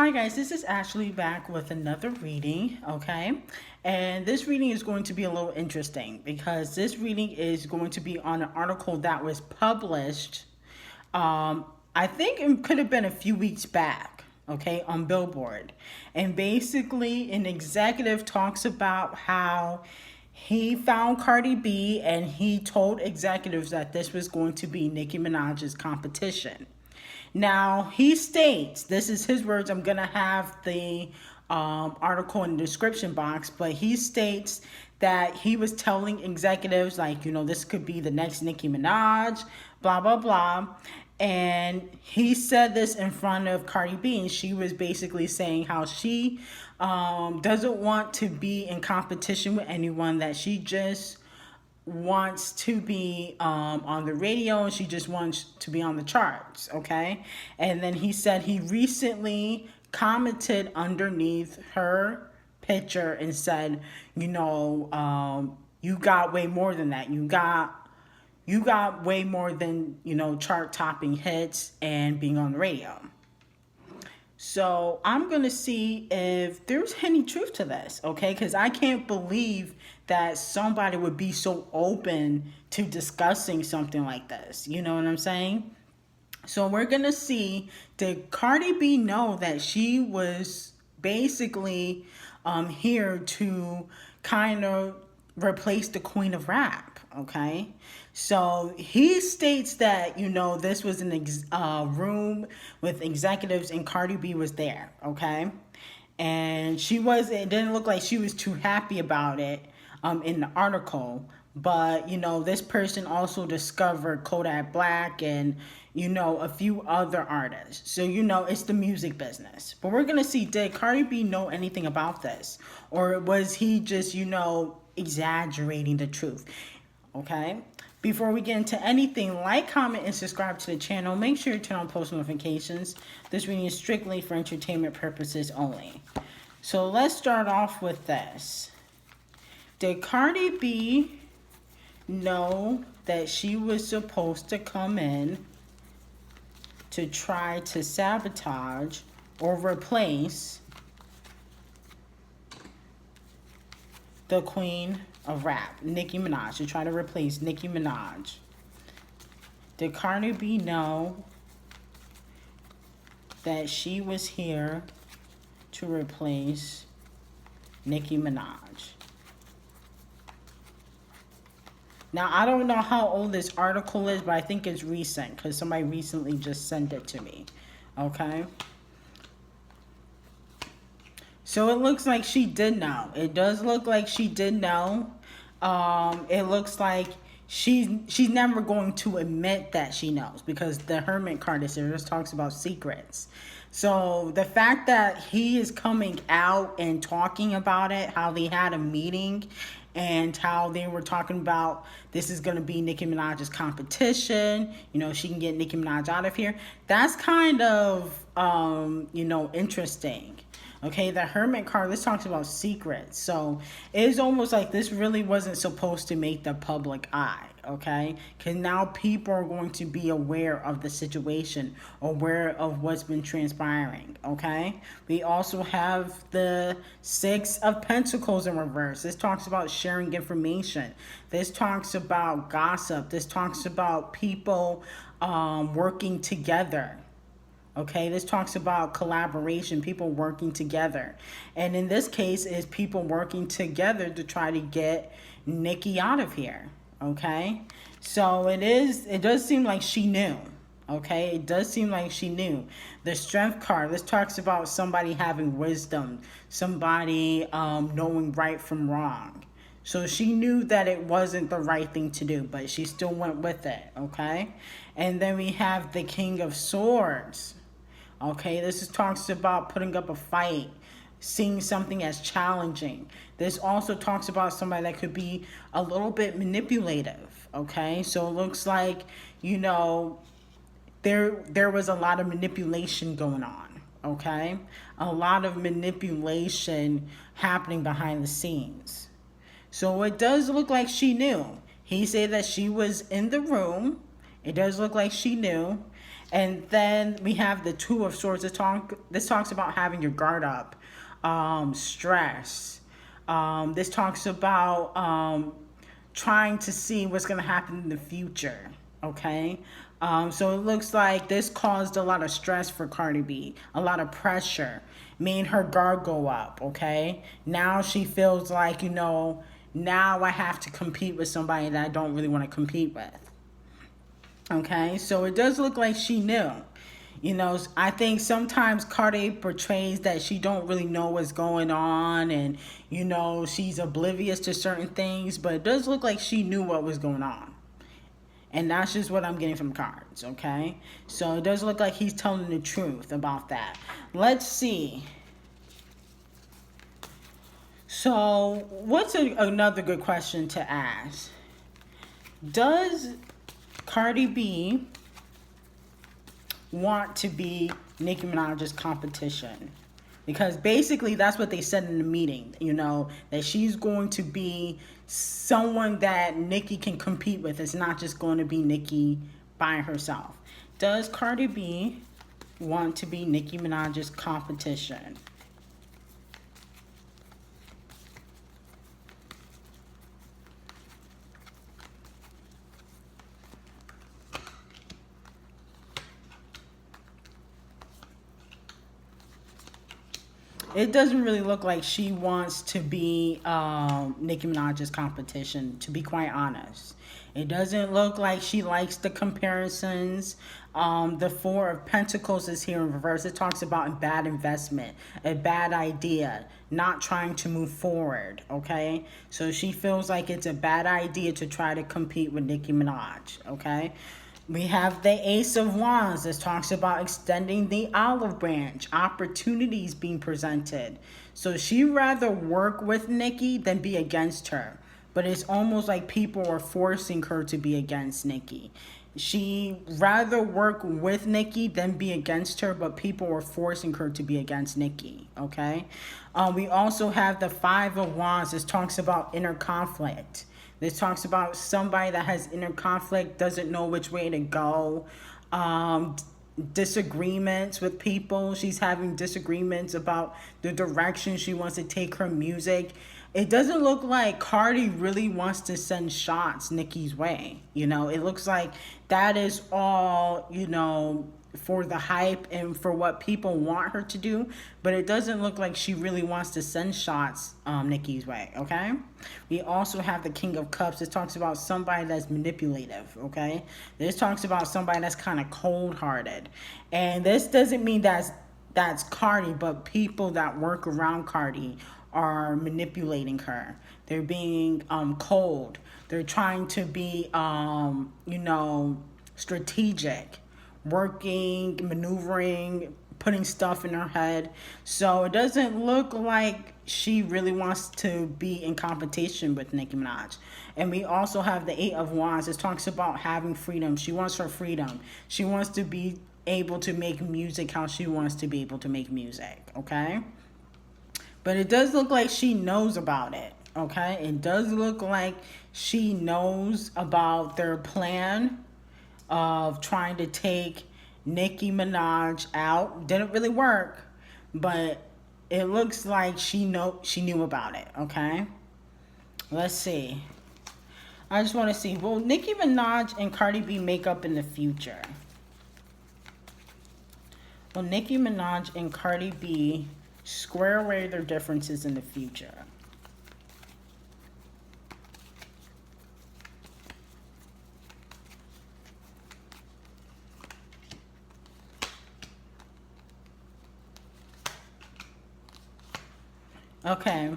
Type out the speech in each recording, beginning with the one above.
Hi guys, this is Ashley back with another reading, okay? And this reading is going to be a little interesting because this reading is going to be on an article that was published, I think it could have been a few weeks back, okay, on Billboard. And basically, an executive talks about how he found Cardi B and he told executives that this was going to be Nicki Minaj's competition. Now, he states, this is his words, I'm going to have the article in the description box, but he states that he was telling executives, like, this could be the next Nicki Minaj, blah, blah, blah. And he said this in front of Cardi B, and she was basically saying how she doesn't want to be in competition with anyone, that she just wants to be on the radio and she just wants to be on the charts, okay? And then he said he recently commented underneath her picture and said, you got way more than that. You got way more than, chart topping hits and being on the radio. So I'm going to see if there's any truth to this, okay? Because I can't believe that somebody would be so open to discussing something like this. You know what I'm saying? So we're going to see, did Cardi B know that she was basically here to kind of replace the queen of rap, okay? So he states that, this was an room with executives and Cardi B was there, okay? And it didn't look like she was too happy about it in the article. But, this person also discovered Kodak Black and, a few other artists. So, it's the music business. But we're going to see, did Cardi B know anything about this? Or was he just, exaggerating the truth? Okay? Before we get into anything, like, comment, and subscribe to the channel. Make sure you turn on post notifications. This reading is strictly for entertainment purposes only. So let's start off with this. Did Cardi B know that she was supposed to come in to try to sabotage or replace the queen of rap, Nicki Minaj, to try to replace Nicki Minaj? Did Cardi B know that she was here to replace Nicki Minaj? Now, I don't know how old this article is, but I think it's recent because somebody recently just sent it to me, okay? So it looks like she did know. It does look like she did know. It looks like she's never going to admit that she knows because the Hermit card is there. Just talks about secrets. So the fact that he is coming out and talking about it, how they had a meeting and how they were talking about this is going to be Nicki Minaj's competition, she can get Nicki Minaj out of here. That's kind of, interesting. Okay, the Hermit card, this talks about secrets. So it's almost like this really wasn't supposed to make the public eye, okay? Because now people are going to be aware of the situation, aware of what's been transpiring, okay? We also have the Six of Pentacles in reverse. This talks about sharing information. This talks about gossip. This talks about people working together. Okay, this talks about collaboration, people working together. And in this case, is people working together to try to get Nicki out of here. Okay, so it does seem like she knew. Okay, it does seem like she knew. The Strength card, this talks about somebody having wisdom, somebody knowing right from wrong. So she knew that it wasn't the right thing to do, but she still went with it, okay? And then we have the King of Swords. Okay, this talks about putting up a fight, seeing something as challenging. This also talks about somebody that could be a little bit manipulative, okay? So it looks like, there was a lot of manipulation going on, okay? A lot of manipulation happening behind the scenes. So it does look like she knew. He said that she was in the room. It does look like she knew. And then we have the Two of Swords. This talks about having your guard up, stress. This talks about trying to see what's going to happen in the future. Okay. So it looks like this caused a lot of stress for Cardi B, a lot of pressure, made her guard go up. Okay. Now she feels like, now I have to compete with somebody that I don't really want to compete with. Okay, so it does look like she knew. I think sometimes Cardi portrays that she don't really know what's going on, and she's oblivious to certain things, but it does look like she knew what was going on. And that's just what I'm getting from cards, okay? So it does look like he's telling the truth about that. Let's see. So what's another good question to ask? Does Cardi B want to be Nicki Minaj's competition? Because basically that's what they said in the meeting, that she's going to be someone that Nicki can compete with. It's not just going to be Nicki by herself. Does Cardi B want to be Nicki Minaj's competition? It doesn't really look like she wants to be Nicki Minaj's competition, to be quite honest. It doesn't look like she likes the comparisons. The Four of Pentacles is here in reverse. It talks about a bad investment, a bad idea, not trying to move forward, okay? So she feels like it's a bad idea to try to compete with Nicki Minaj, okay? We have the Ace of Wands. This talks about extending the olive branch, opportunities being presented. So she rather work with Nicki than be against her. But it's almost like people are forcing her to be against Nicki. She rather work with Nicki than be against her, but people are forcing her to be against Nicki, okay? We also have the Five of Wands. This talks about inner conflict. This talks about somebody that has inner conflict, doesn't know which way to go, disagreements with people. She's having disagreements about the direction she wants to take her music. It doesn't look like Cardi really wants to send shots Nicki's way. It looks like that is all, for the hype and for what people want her to do, but it doesn't look like she really wants to send shots Nicki's way, okay? We also have the King of Cups. This talks about somebody that's manipulative, okay? This talks about somebody that's kind of cold-hearted. And this doesn't mean that's Cardi, but people that work around Cardi are manipulating her. They're being cold. They're trying to be, strategic, working, maneuvering, putting stuff in her head. So it doesn't look like she really wants to be in competition with Nicki Minaj. And we also have the Eight of Wands. It talks about having freedom. She wants her freedom. She wants to be able to make music how she wants to be able to make music, okay? But it does look like she knows about it, okay? It does look like she knows about their plan of trying to take Nicki Minaj out. Didn't really work, but it looks like she knew about it, okay? Let's see. I just want to see, will Nicki Minaj and Cardi B make up in the future? Will Nicki Minaj and Cardi B square away their differences in the future? Okay,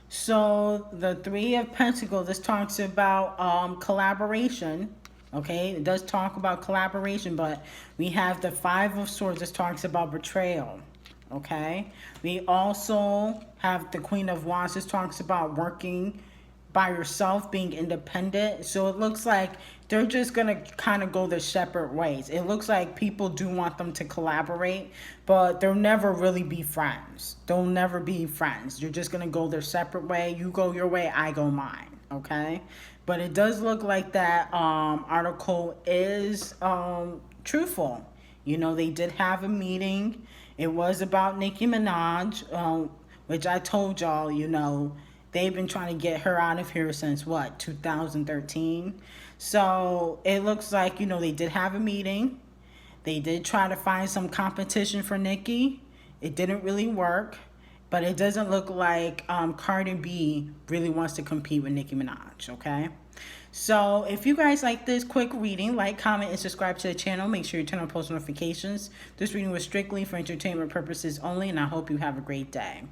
so the Three of Pentacles, this talks about collaboration. Okay, it does talk about collaboration, but we have the Five of Swords. This talks about betrayal. Okay, we also have the Queen of Wands. This talks about working by yourself, being independent. So it looks like they're just gonna kind of go their separate ways. It looks like people do want them to collaborate, but they'll never really be friends. They'll never be friends. You're just gonna go their separate way. You go your way, I go mine, okay? But it does look like that article is truthful. You know, they did have a meeting. It was about Nicki Minaj, which I told y'all, you know, they've been trying to get her out of here since what, 2013? So it looks like, you know, they did have a meeting. They did try to find some competition for Nicki. It didn't really work. But it doesn't look like Cardi B really wants to compete with Nicki Minaj, okay? So if you guys like this quick reading, like, comment, and subscribe to the channel. Make sure you turn on post notifications. This reading was strictly for entertainment purposes only, and I hope you have a great day.